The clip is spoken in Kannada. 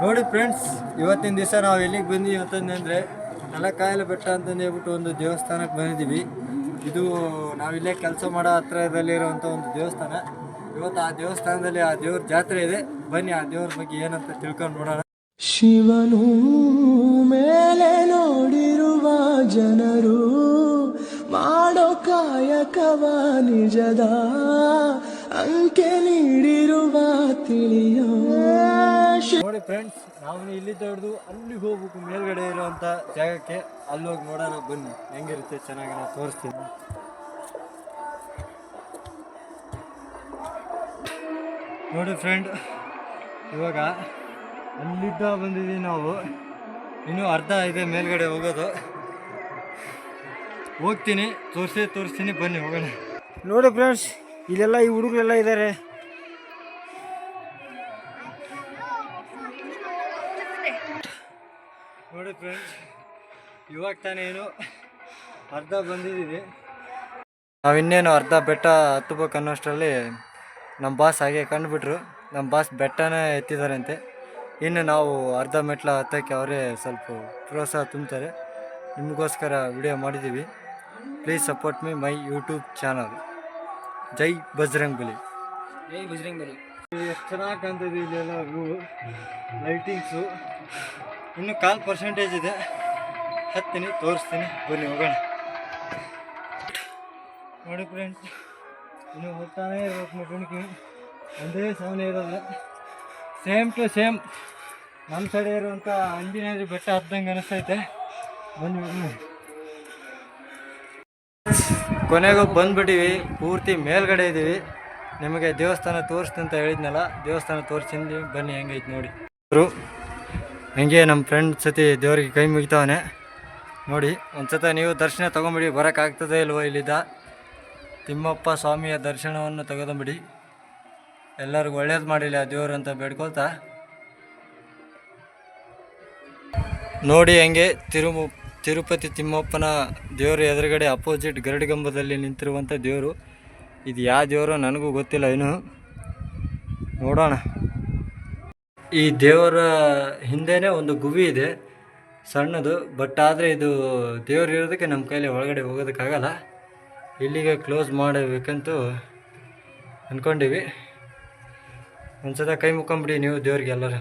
ನೋಡಿ ಫ್ರೆಂಡ್ಸ್, ಇವತ್ತಿನ ದಿವಸ ನಾವು ಎಲ್ಲಿಗೆ ಬಂದೀವಿ ಅಂತಂದರೆ ನೆಲಕಾಯಲು ಬೆಟ್ಟ ಅಂತಂದು ಹೇಳ್ಬಿಟ್ಟು ಒಂದು ದೇವಸ್ಥಾನಕ್ಕೆ ಬಂದಿದ್ದೀವಿ. ಇದು ನಾವಿಲ್ಲೇ ಕೆಲಸ ಮಾಡೋ ಹತ್ರದಲ್ಲಿರುವಂಥ ಒಂದು ದೇವಸ್ಥಾನ. ಇವತ್ತು ಆ ದೇವಸ್ಥಾನದಲ್ಲಿ ಆ ದೇವ್ರ ಜಾತ್ರೆ ಇದೆ. ಬನ್ನಿ ಆ ದೇವ್ರ ಬಗ್ಗೆ ಏನಂತ ತಿಳ್ಕೊಂಡು ನೋಡೋಣ. ಶಿವನು ಮೇಲೆ ನೋಡಿರುವ ಜನರು ಮಾಡೋ ಕಾಯಕವ ನಿಜದ ಅಂಕೆ ನೀಡಿರುವ ತಿಳಿಯೋ. ನೋಡಿ ಫ್ರೆಂಡ್ಸ್, ನಾವು ಇಲ್ಲಿಂದ ಹಿಡಿದು ಅಲ್ಲಿಗೆ ಹೋಗ್ಬೇಕು, ಮೇಲ್ಗಡೆ ಇರುವಂಥ ಜಾಗಕ್ಕೆ. ಅಲ್ಲಿ ಹೋಗಿ ನೋಡೋಣ ಬನ್ನಿ, ಹೆಂಗಿರುತ್ತೆ ಚೆನ್ನಾಗಿ ನಾವು ತೋರಿಸ್ತೀನಿ. ನೋಡಿ ಫ್ರೆಂಡ್, ಇವಾಗ ಅಲ್ಲಿದ್ದ ಬಂದಿದ್ದೀವಿ ನಾವು. ಇನ್ನೂ ಅರ್ಧ ಇದೆ ಮೇಲ್ಗಡೆ ಹೋಗೋದು. ಹೋಗ್ತೀನಿ, ತೋರಿಸ್ತೀನಿ, ಬನ್ನಿ ಹೋಗೋಣ. ನೋಡಿ ಫ್ರೆಂಡ್ಸ್, ಇಲ್ಲೆಲ್ಲ ಈ ಹುಡುಗರೆಲ್ಲ ಇದ್ದಾರೆ. ನೋಡಿ ಫ್ರೆಂಡ್ಸ್, ಇವಾಗ ತಾನೇ ಏನು ಅರ್ಧ ಬಂದಿದ್ದೀವಿ. ನಾವಿನ್ನೇನು ಅರ್ಧ ಬೆಟ್ಟ ಹತ್ತಬೇಕು ಅನ್ನೋಷ್ಟರಲ್ಲಿ ನಮ್ಮ ಬಾಸ್ ಹಾಗೆ ಕಂಡುಬಿಟ್ರು. ನಮ್ಮ ಬಾಸ್ ಬೆಟ್ಟನೇ ಎತ್ತಿದಾರಂತೆ. ಇನ್ನು ನಾವು ಅರ್ಧ ಮೆಟ್ಲ ಹತ್ತಕ್ಕೆ ಅವರೇ ಸ್ವಲ್ಪ ಪ್ರೋತ್ಸಾಹ ತುಂಬ್ತಾರೆ. ನಿಮಗೋಸ್ಕರ ವಿಡಿಯೋ ಮಾಡಿದ್ದೀವಿ. Please support me my YouTube channel. ಜೈ ಬಜರಂಗ್ ಬಲಿ. ಜೈ ಬಜರಂಗ್ ಬಲಿ. ಎಷ್ಟು ಚೆನ್ನಾಗಿ ಕಾಣ್ತದೆ ಇಲ್ಲೆಲ್ಲ ವ್ಯೂ, ಲೈಟಿಂಗ್ಸು. ಇನ್ನು 1% ಇದೆ. ಹತ್ತೀನಿ, ತೋರಿಸ್ತೀನಿ, ಬನ್ನಿ ಹೋಗೋಣ. ನೋಡಿ ಫ್ರೆಂಡ್ಸ್, ಇನ್ನು ಹೋಗ್ತಾನೆ ಇರ್ಬೇಕು. ಮೆಕ್ಯಾನಿಕ್ ಒಂದೇ ಸಾವನೇ ಇರೋದು. ಸೇಮ್ ಟು ಸೇಮ್ ನಮ್ಮ ಸೈಡ್ ಇರುವಂಥ ಅಂಜನೇಯ ಬೆಟ್ಟ ಹತ್ತಂಗೆ ಅನಿಸ್ತೈತೆ. ಬನ್ನಿ ಕೊನೆಗೂ ಬಂದುಬಿಟ್ಟಿವಿ. ಪೂರ್ತಿ ಮೇಲ್ಗಡೆ ಇದ್ದೀವಿ. ನಿಮಗೆ ದೇವಸ್ಥಾನ ತೋರಿಸ್ತೀನಿ ಅಂತ ಹೇಳಿದ್ನಲ್ಲ, ದೇವಸ್ಥಾನ ತೋರಿಸಿದ್ವಿ. ಬನ್ನಿ ಹೆಂಗೈತೆ ನೋಡಿ. ಹಂಗೆ ನಮ್ಮ ಫ್ರೆಂಡ್ ಸತಿ ದೇವರಿಗೆ ಕೈ ಮುಗಿತಾವನೆ ನೋಡಿ. ಒಂದು ಸತ ನೀವು ದರ್ಶನ ತೊಗೊಂಬಿಡಿ. ಬರೋಕ್ಕಾಗ್ತದೆ ಇಲ್ವೋ ಇಲ್ಲಿದ್ದ ತಿಮ್ಮಪ್ಪ ಸ್ವಾಮಿಯ ದರ್ಶನವನ್ನು ತೆಗೆದುಬಿಡಿ. ಎಲ್ಲರಿಗೂ ಒಳ್ಳೇದು ಮಾಡಿಲ್ಲ ಆ ದೇವರು ಅಂತ ಬೇಡ್ಕೊಳ್ತಾ ನೋಡಿ. ಹಂಗೆ ತಿರುಪತಿ ತಿಮ್ಮಪ್ಪನ ದೇವರು ಎದುರುಗಡೆ ಅಪೋಸಿಟ್ ಗರಡಿಗಂಬದಲ್ಲಿ ನಿಂತಿರುವಂಥ ದೇವರು. ಇದು ಯಾವ ದೇವರು ನನಗೂ ಗೊತ್ತಿಲ್ಲ ಇನ್ನು, ನೋಡೋಣ. ಈ ದೇವರ ಹಿಂದೆನೇ ಒಂದು ಗುವಿ ಇದೆ, ಸಣ್ಣದು. ಬಟ್ ಆದರೆ ಇದು ದೇವರು ಇರೋದಕ್ಕೆ ನಮ್ಮ ಕೈಲಿ ಒಳಗಡೆ ಹೋಗೋದಕ್ಕಾಗಲ್ಲ. ಇಲ್ಲಿಗೆ ಕ್ಲೋಸ್ ಮಾಡಬೇಕಂತೂ ಅಂದ್ಕೊಂಡಿವಿ. ಒಂದು ಸಲ ಕೈ ಮುಕ್ಕೊಂಬಿಡಿ ನೀವು ದೇವ್ರಿಗೆ ಎಲ್ಲರೂ.